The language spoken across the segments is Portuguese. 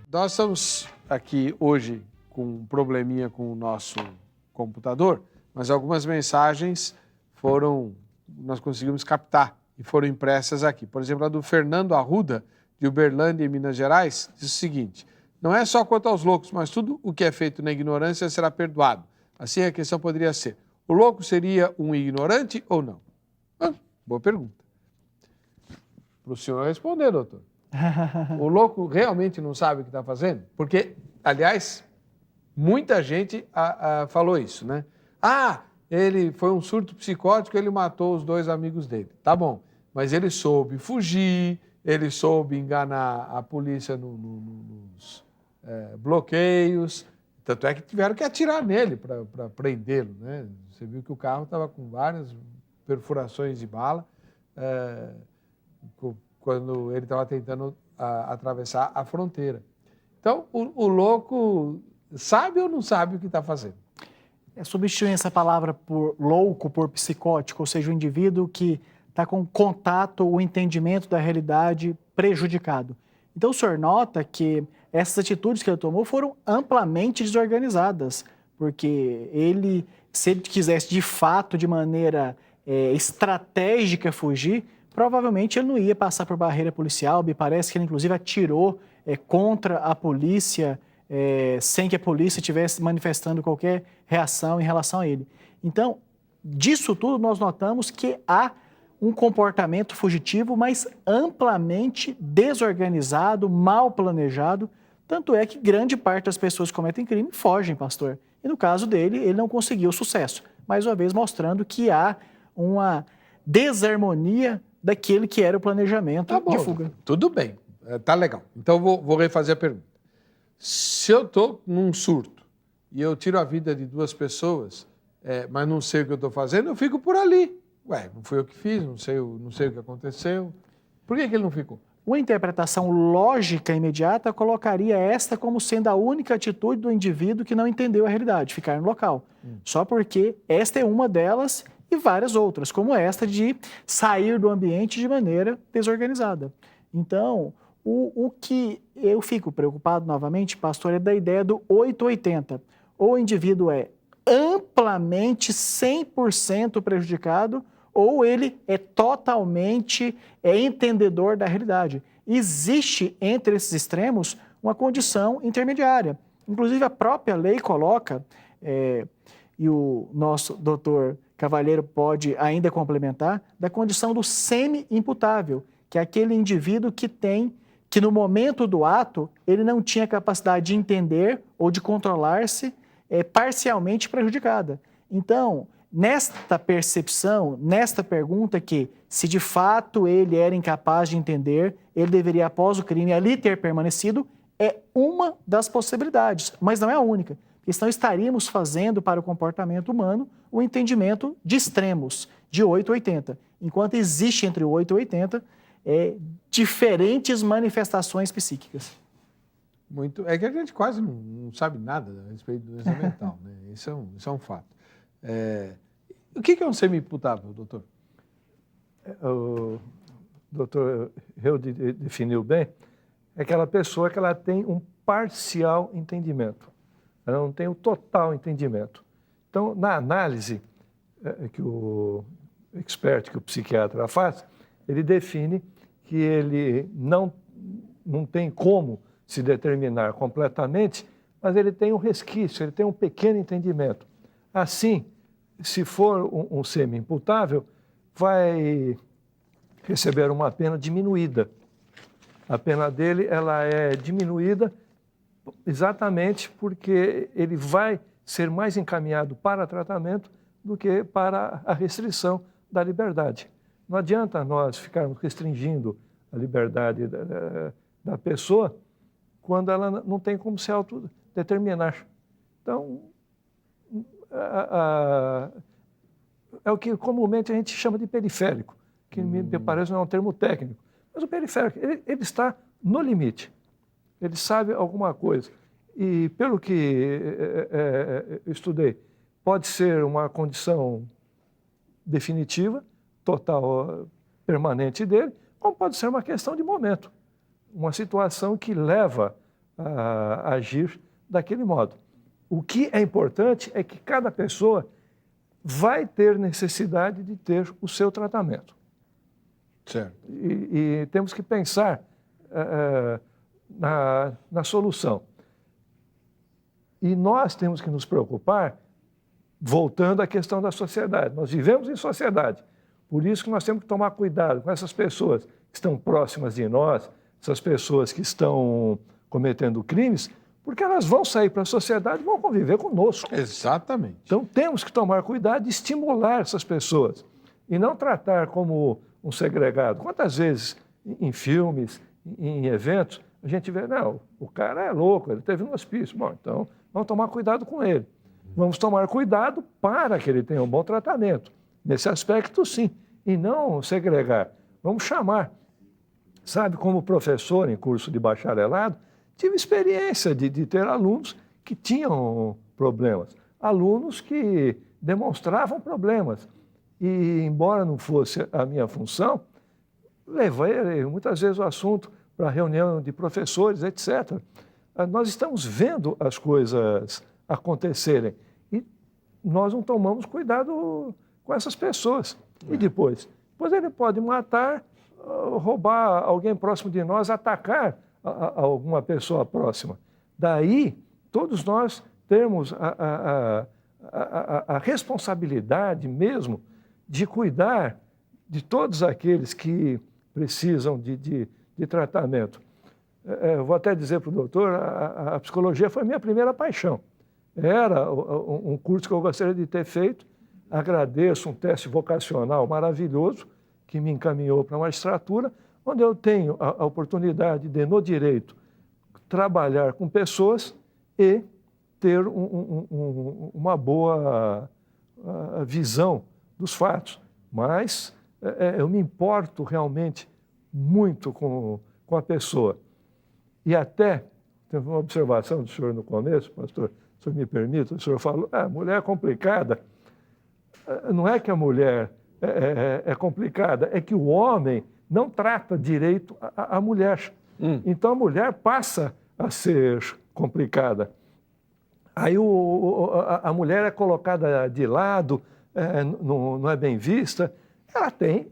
Nós estamos aqui hoje com um probleminha com o nosso computador, mas algumas mensagens nós conseguimos captar e foram impressas aqui. Por exemplo, a do Fernando Arruda, de Uberlândia, em Minas Gerais, diz o seguinte: não é só quanto aos loucos, mas tudo o que é feito na ignorância será perdoado. Assim a questão poderia ser: o louco seria um ignorante ou não? Boa pergunta. Para o senhor responder, doutor. O louco realmente não sabe o que está fazendo? Porque, aliás, muita gente falou isso, né? Ele foi um surto psicótico, ele matou os 2 amigos dele. Tá bom, mas ele soube fugir, ele soube enganar a polícia nos bloqueios, tanto é que tiveram que atirar nele para prendê-lo, né? Você viu que o carro estava com várias perfurações de bala, quando ele estava tentando atravessar a fronteira. Então, o louco sabe ou não sabe o que está fazendo? Substituir essa palavra por louco, por psicótico, ou seja, o indivíduo que está com contato, o entendimento da realidade prejudicado. Então, o senhor nota que essas atitudes que ele tomou foram amplamente desorganizadas, porque se ele quisesse de fato, de maneira estratégica fugir, provavelmente ele não ia passar por barreira policial. Me parece que ele, inclusive, atirou contra a polícia, sem que a polícia estivesse manifestando qualquer reação em relação a ele. Então, disso tudo, nós notamos que há um comportamento fugitivo, mas amplamente desorganizado, mal planejado. Tanto é que grande parte das pessoas que cometem crime fogem, pastor. E no caso dele, ele não conseguiu sucesso. Mais uma vez, mostrando que há uma desarmonia daquele que era o planejamento de fuga. Tudo bem, tá legal. Então, vou refazer a pergunta. Se eu estou num surto e eu tiro a vida de 2 pessoas, mas não sei o que eu estou fazendo, eu fico por ali. Não fui eu que fiz, não sei o que aconteceu. Por que ele não ficou? Uma interpretação lógica imediata colocaria esta como sendo a única atitude do indivíduo que não entendeu a realidade, ficar no local. Só porque esta é uma delas e várias outras, como esta de sair do ambiente de maneira desorganizada. Então, o que eu fico preocupado novamente, pastor, é da ideia do 880. Ou o indivíduo é amplamente 100% prejudicado, ou ele é totalmente entendedor da realidade. Existe entre esses extremos uma condição intermediária. Inclusive, a própria lei coloca, e o nosso doutor Cavalheiro pode ainda complementar, da condição do semi-imputável, que é aquele indivíduo que no momento do ato, ele não tinha capacidade de entender ou de controlar-se, parcialmente prejudicada. Então, nesta percepção, nesta pergunta que, se de fato ele era incapaz de entender, ele deveria, após o crime, ali ter permanecido, é uma das possibilidades, mas não é a única. Então, estaríamos fazendo para o comportamento humano o entendimento de extremos, de 880. Enquanto existe entre o 8 e 80, diferentes manifestações psíquicas. É que a gente quase não sabe nada a respeito do doença mental, né? Isso é um fato. O que é um semi-imputável, doutor? O doutor Heude definiu bem, é aquela pessoa que ela tem um parcial entendimento. Ela não tem o total entendimento. Então, na análise que o expert, que o psiquiatra faz, ele define que ele não tem como se determinar completamente, mas ele tem um resquício, ele tem um pequeno entendimento. Assim, se for um semi-imputável, vai receber uma pena diminuída. A pena dele ela é diminuída exatamente porque ele vai ser mais encaminhado para tratamento do que para a restrição da liberdade. Não adianta nós ficarmos restringindo a liberdade da pessoa quando ela não tem como se autodeterminar. Então, é o que comumente a gente chama de periférico, que me parece não é um termo técnico. Mas o periférico, ele está no limite. Ele sabe alguma coisa. E, pelo que eu estudei, pode ser uma condição definitiva, total, permanente dele, como pode ser uma questão de momento. Uma situação que leva a agir daquele modo. O que é importante é que cada pessoa vai ter necessidade de ter o seu tratamento. Certo. E temos que pensar na solução. E nós temos que nos preocupar, voltando à questão da sociedade. Nós vivemos em sociedade, por isso que nós temos que tomar cuidado com essas pessoas que estão próximas de nós, essas pessoas que estão cometendo crimes, porque elas vão sair para a sociedade e vão conviver conosco. Exatamente. Então temos que tomar cuidado e estimular essas pessoas e não tratar como um segregado. Quantas vezes em filmes, em eventos, a gente vê, não, o cara é louco, ele teve um hospício. Bom, então vamos tomar cuidado com ele. Vamos tomar cuidado para que ele tenha um bom tratamento. Nesse aspecto, sim, e não segregar. Vamos chamar. Sabe, como professor em curso de bacharelado, tive experiência de ter alunos que tinham problemas, alunos que demonstravam problemas. E, embora não fosse a minha função, levei muitas vezes o assunto para reunião de professores, etc. Nós estamos vendo as coisas acontecerem e nós não tomamos cuidado com essas pessoas. E depois? Depois ele pode matar, roubar alguém próximo de nós, atacar alguma pessoa próxima. Daí, todos nós temos a responsabilidade mesmo de cuidar de todos aqueles que precisam de tratamento. Vou até dizer para o doutor, a psicologia foi a minha primeira paixão. Era um curso que eu gostaria de ter feito. Agradeço um teste vocacional maravilhoso que me encaminhou para a magistratura, onde eu tenho a oportunidade de, no direito, trabalhar com pessoas e ter uma boa visão dos fatos. Mas eu me importo realmente muito com a pessoa. E até, tem uma observação do senhor no começo, pastor, se o senhor me permite, o senhor falou, mulher é complicada. Não é que a mulher é complicada, é que o homem não trata direito a mulher. Então a mulher passa a ser complicada. Aí a mulher é colocada de lado, não é bem vista. Ela tem,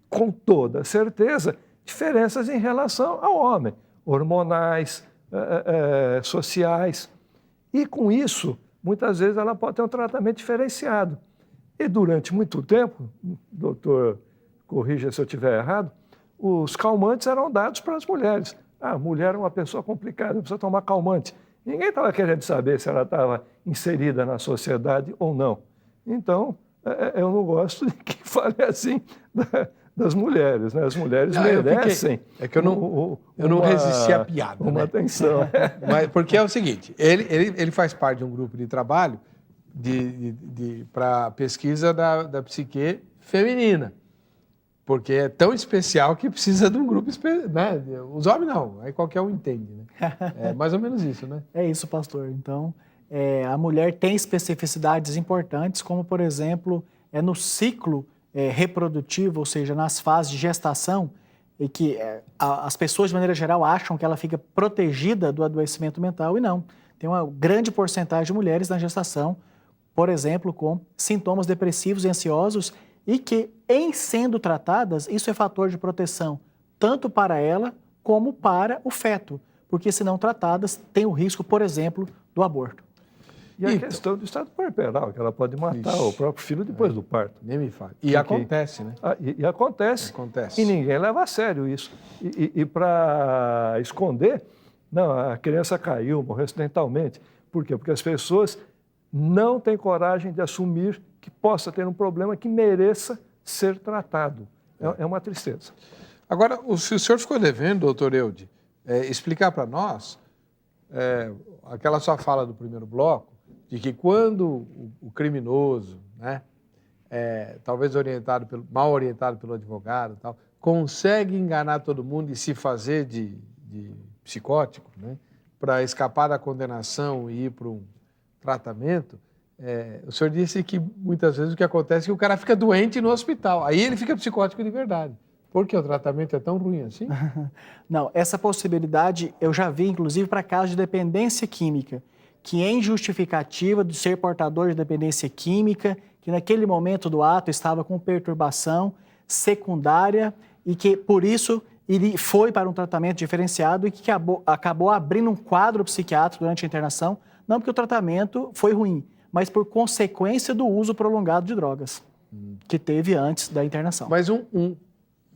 com toda certeza, diferenças em relação ao homem, hormonais, sociais. E com isso, muitas vezes ela pode ter um tratamento diferenciado. E durante muito tempo, doutor, corrija se eu estiver errado, os calmantes eram dados para as mulheres. A mulher é uma pessoa complicada, precisa tomar calmante. Ninguém estava querendo saber se ela estava inserida na sociedade ou não. Então, eu não gosto de que fale assim das mulheres, né? As mulheres merecem. É que eu não resisti à piada. Uma atenção. Mas, porque é o seguinte, ele faz parte de um grupo de trabalho para pesquisa da psique feminina. Porque é tão especial que precisa de um grupo especial, né? Os homens não, aí qualquer um entende, né? É mais ou menos isso, né? É isso, pastor. Então, a mulher tem especificidades importantes, como, por exemplo, no ciclo reprodutivo, ou seja, nas fases de gestação, e que as pessoas, de maneira geral, acham que ela fica protegida do adoecimento mental, e não. Tem uma grande porcentagem de mulheres na gestação, por exemplo, com sintomas depressivos e ansiosos, e que, em sendo tratadas, isso é fator de proteção, tanto para ela como para o feto, porque se não tratadas, tem o risco, por exemplo, do aborto. E a questão do estado puerperal, que ela pode matar o próprio filho depois do parto. Nem me fale. E acontece, né? E acontece. Acontece. E ninguém leva a sério isso. E para esconder, não, a criança caiu, morreu acidentalmente. Por quê? Porque as pessoas não têm coragem de assumir que possa ter um problema que mereça ser tratado. É uma tristeza. Agora, se o senhor ficou devendo, doutor Eude, explicar para nós aquela sua fala do primeiro bloco, de que quando o criminoso, né, talvez mal orientado pelo advogado, tal, consegue enganar todo mundo e se fazer de psicótico, né, para escapar da condenação e ir para um tratamento, o senhor disse que muitas vezes o que acontece é que o cara fica doente no hospital, aí ele fica psicótico de verdade. Porque o tratamento é tão ruim assim? Não, essa possibilidade eu já vi, inclusive, para casos de dependência química, que em justificativa de ser portador de dependência química, que naquele momento do ato estava com perturbação secundária e que, por isso, ele foi para um tratamento diferenciado e que acabou abrindo um quadro psiquiátrico durante a internação, não porque o tratamento foi ruim, mas por consequência do uso prolongado de drogas que teve antes da internação. Mas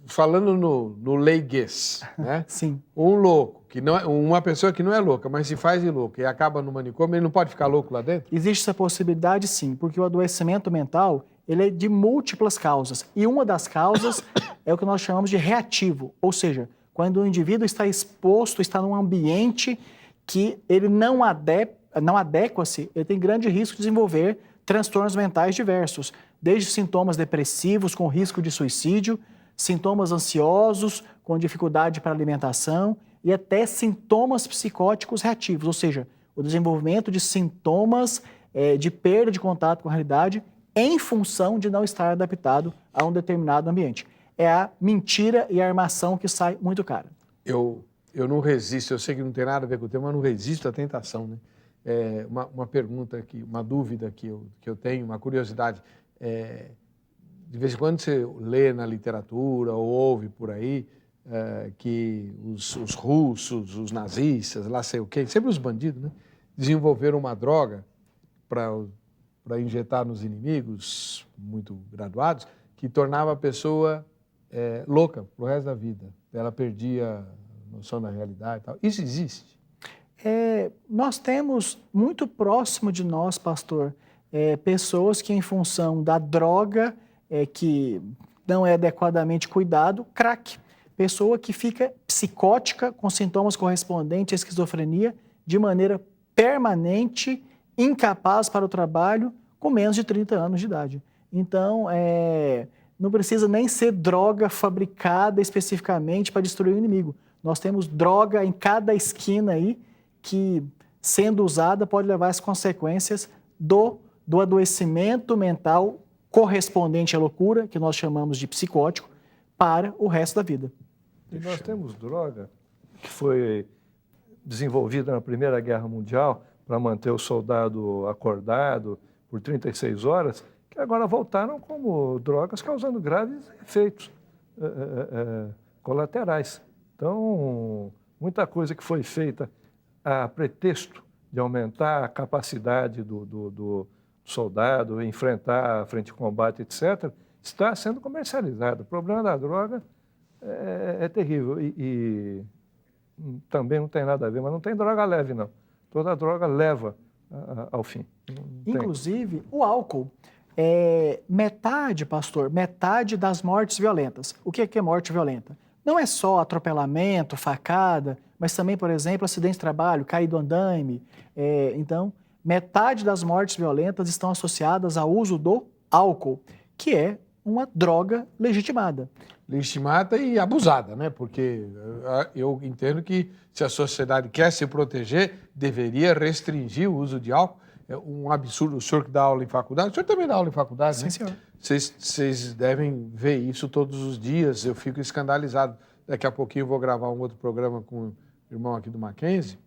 falando no leiguês, né? Sim. Um louco, que não é, uma pessoa que não é louca, mas se faz de louco e acaba no manicômio, ele não pode ficar louco lá dentro? Existe essa possibilidade, sim, porque o adoecimento mental ele é de múltiplas causas. E uma das causas é o que nós chamamos de reativo, ou seja, quando o indivíduo está exposto, está num ambiente que ele não adequa-se, ele tem grande risco de desenvolver transtornos mentais diversos, desde sintomas depressivos com risco de suicídio, sintomas ansiosos com dificuldade para alimentação e até sintomas psicóticos reativos, ou seja, o desenvolvimento de sintomas de perda de contato com a realidade em função de não estar adaptado a um determinado ambiente. É a mentira e a armação que sai muito cara. Eu não resisto, eu sei que não tem nada a ver com o tema, mas não resisto à tentação, né? Uma pergunta aqui, uma dúvida que eu tenho, uma curiosidade. De vez em quando você lê na literatura ou ouve por aí que os russos, os nazistas, lá sei o quê, sempre os bandidos, né, desenvolveram uma droga para injetar nos inimigos muito graduados que tornava a pessoa louca pro resto da vida. Ela perdia a noção da realidade e tal. Isso existe? Nós temos muito próximo de nós, pastor, pessoas que em função da droga que não é adequadamente cuidado, crack. Pessoa que fica psicótica com sintomas correspondentes à esquizofrenia de maneira permanente, incapaz para o trabalho, com menos de 30 anos de idade. Então, não precisa nem ser droga fabricada especificamente para destruir o inimigo. Nós temos droga em cada esquina aí que, sendo usada, pode levar às consequências do adoecimento mental correspondente à loucura, que nós chamamos de psicótico, para o resto da vida. E nós temos droga que foi desenvolvida na Primeira Guerra Mundial para manter o soldado acordado por 36 horas, que agora voltaram como drogas causando graves efeitos colaterais. Então, muita coisa que foi feita a pretexto de aumentar a capacidade do soldado, enfrentar a frente de combate, etc., está sendo comercializada. O problema da droga é terrível e também não tem nada a ver, mas não tem droga leve, não. Toda droga leva ao fim. Inclusive, o álcool. Metade, pastor, metade das mortes violentas. O que é morte violenta? Não é só atropelamento, facada, mas também, por exemplo, acidente de trabalho, cair do andaime. Então, metade das mortes violentas estão associadas ao uso do álcool, que é uma droga legitimada. Legitimada e abusada, né? Porque eu entendo que se a sociedade quer se proteger, deveria restringir o uso de álcool. É um absurdo. O senhor que dá aula em faculdade, o senhor também dá aula em faculdade, Sim, né? senhor. Vocês devem ver isso todos os dias, eu fico escandalizado. Daqui a pouquinho eu vou gravar um outro programa com o irmão aqui do Mackenzie.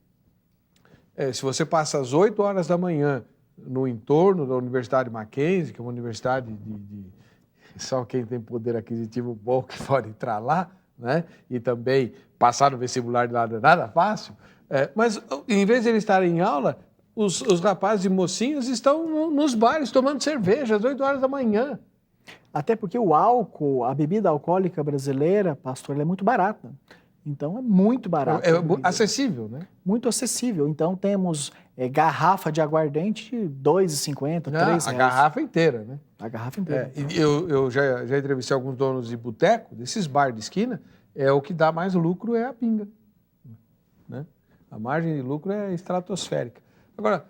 Se você passa às 8 horas da manhã no entorno da Universidade Mackenzie, que é uma universidade de só quem tem poder aquisitivo bom que pode entrar lá, né? E também passar no vestibular de lá não é nada fácil. Mas em vez de eles estarem em aula, os rapazes e mocinhas estão nos bares tomando cerveja às 8 horas da manhã. Até porque o álcool, a bebida alcoólica brasileira, pastor, ela é muito barata. Então, é muito barato. Acessível, né? Muito acessível. Então, temos garrafa de aguardente de R$ 2,50, R$ 3. A garrafa inteira, né? A garrafa inteira. Eu já entrevistei alguns donos de boteco, desses bares de esquina, o que dá mais lucro é a pinga, né? A margem de lucro é estratosférica. Agora,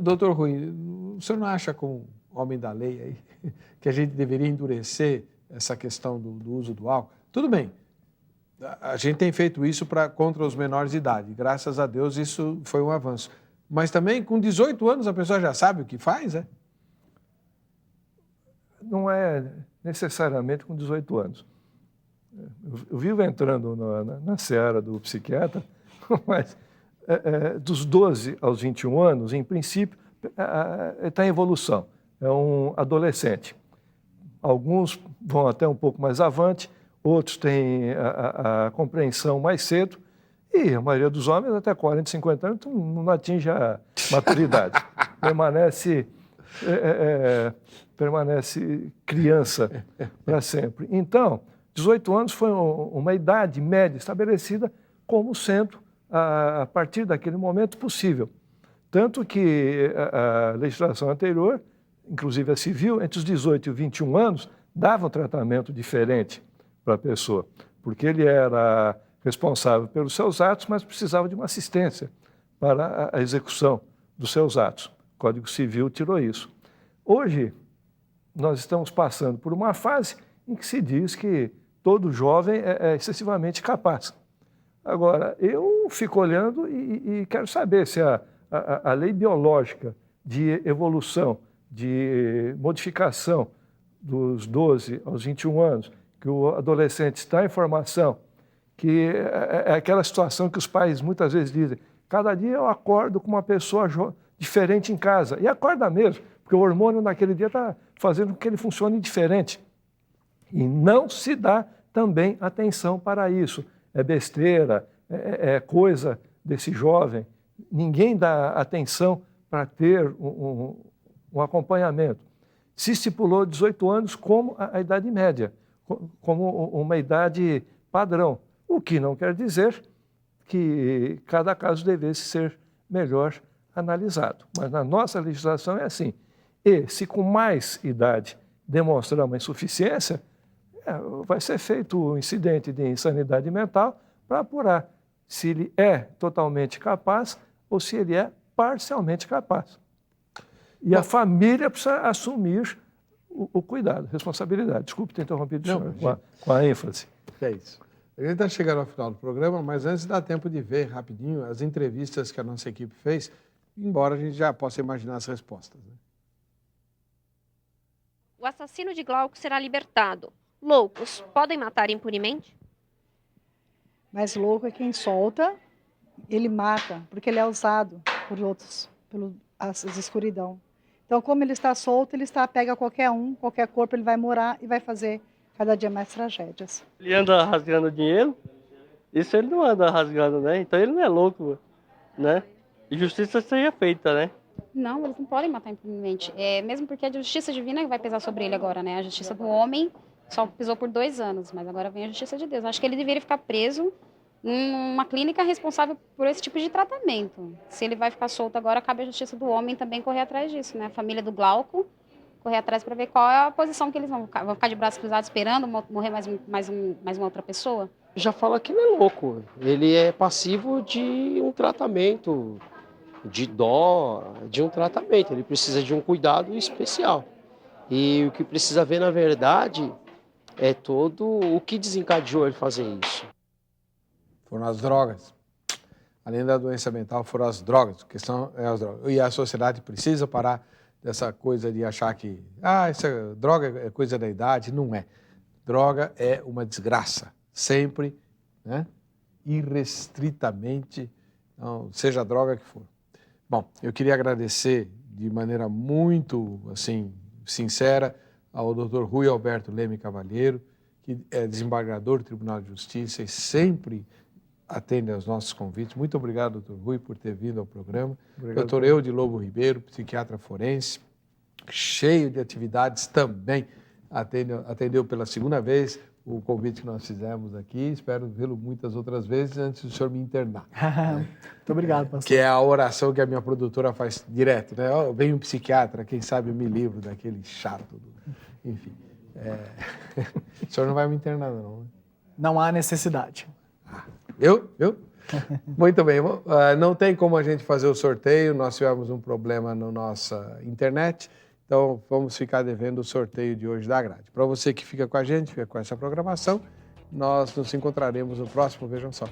doutor Rui, o senhor não acha, como homem da lei aí, que a gente deveria endurecer essa questão do uso do álcool? Tudo bem, a gente tem feito isso contra os menores de idade. Graças a Deus isso foi um avanço. Mas também com 18 anos a pessoa já sabe o que faz, é? Não é necessariamente com 18 anos. eu vivo entrando na seara do psiquiatra, mas dos 12 aos 21 anos, em princípio, está em evolução. É um adolescente. Alguns vão até um pouco mais avante, outros têm a compreensão mais cedo, e a maioria dos homens, até 40, 50 anos, não atinge a maturidade. Permanece criança para sempre. Então, 18 anos foi uma idade média estabelecida como sendo, a partir daquele momento, possível. Tanto que a legislação anterior, inclusive a civil, entre os 18 e os 21 anos, dava um tratamento diferente para a pessoa, porque ele era responsável pelos seus atos, mas precisava de uma assistência para a execução dos seus atos. O Código Civil tirou isso. Hoje, nós estamos passando por uma fase em que se diz que todo jovem é excessivamente capaz. Agora, eu fico olhando e quero saber se a lei biológica de evolução, de modificação dos 12 aos 21 anos, que o adolescente está em formação, que é aquela situação que os pais muitas vezes dizem, cada dia eu acordo com uma pessoa diferente em casa, e acorda mesmo, porque o hormônio naquele dia está fazendo com que ele funcione diferente. E não se dá também atenção para isso. É besteira, é coisa desse jovem. Ninguém dá atenção para ter um acompanhamento. Se estipulou 18 anos como a idade média, como uma idade padrão, o que não quer dizer que cada caso devesse ser melhor analisado. Mas na nossa legislação é assim. E se com mais idade demonstrar uma insuficiência, vai ser feito um incidente de insanidade mental para apurar se ele é totalmente capaz ou se ele é parcialmente capaz. E a família precisa assumir o cuidado, a responsabilidade. Desculpe ter interrompido o senhor com a ênfase. É isso. A gente está chegando ao final do programa, mas antes dá tempo de ver rapidinho as entrevistas que a nossa equipe fez, embora a gente já possa imaginar as respostas. Né? O assassino de Glauco será libertado. Loucos podem matar impunemente? Mas louco é quem solta, ele mata, porque ele é usado por outros, pelas escuridão. Então, como ele está solto, ele pega qualquer um, qualquer corpo, ele vai morar e vai fazer cada dia mais tragédias. Ele anda rasgando dinheiro, isso ele não anda rasgando, né? Então ele não é louco, né? E justiça seja feita, né? Não, eles não podem matar impunemente. Mesmo porque a justiça divina vai pesar sobre ele agora, né? A justiça do homem só pesou por 2 anos, mas agora vem a justiça de Deus. Acho que ele deveria ficar preso numa clínica responsável por esse tipo de tratamento. Se ele vai ficar solto agora, cabe à justiça do homem também correr atrás disso, né? A família do Glauco correr atrás para ver qual é a posição que eles vão ficar de braços cruzados esperando morrer mais uma outra pessoa? Já fala que ele é louco. Ele é passivo de um tratamento, de dó, de um tratamento. Ele precisa de um cuidado especial. E o que precisa ver, na verdade, é todo o que desencadeou ele fazer isso. Foram as drogas. Além da doença mental, foram as drogas. A questão é as drogas. E a sociedade precisa parar dessa coisa de achar que essa droga é coisa da idade. Não é. Droga é uma desgraça. Sempre, né? Irrestritamente, não, seja a droga que for. Bom, eu queria agradecer de maneira muito assim, sincera ao Dr. Rui Alberto Leme Cavalheiro, que é desembargador do Tribunal de Justiça e sempre atende aos nossos convites. Muito obrigado, doutor Rui, por ter vindo ao programa. Doutor Eude Lobo Ribeiro, psiquiatra forense, cheio de atividades também, atendeu pela segunda vez o convite que nós fizemos aqui. Espero vê-lo muitas outras vezes antes do senhor me internar. Muito obrigado, pastor. Que é a oração que a minha produtora faz direto, né? Vem um psiquiatra, quem sabe eu me livro daquele chato. Enfim. O senhor não vai me internar, não, né? Não há necessidade. Viu? Muito bem. Não tem como a gente fazer o sorteio, nós tivemos um problema na nossa internet, então vamos ficar devendo o sorteio de hoje da grade. Para você que fica com a gente, fica com essa programação, nós nos encontraremos no próximo Vejam Só.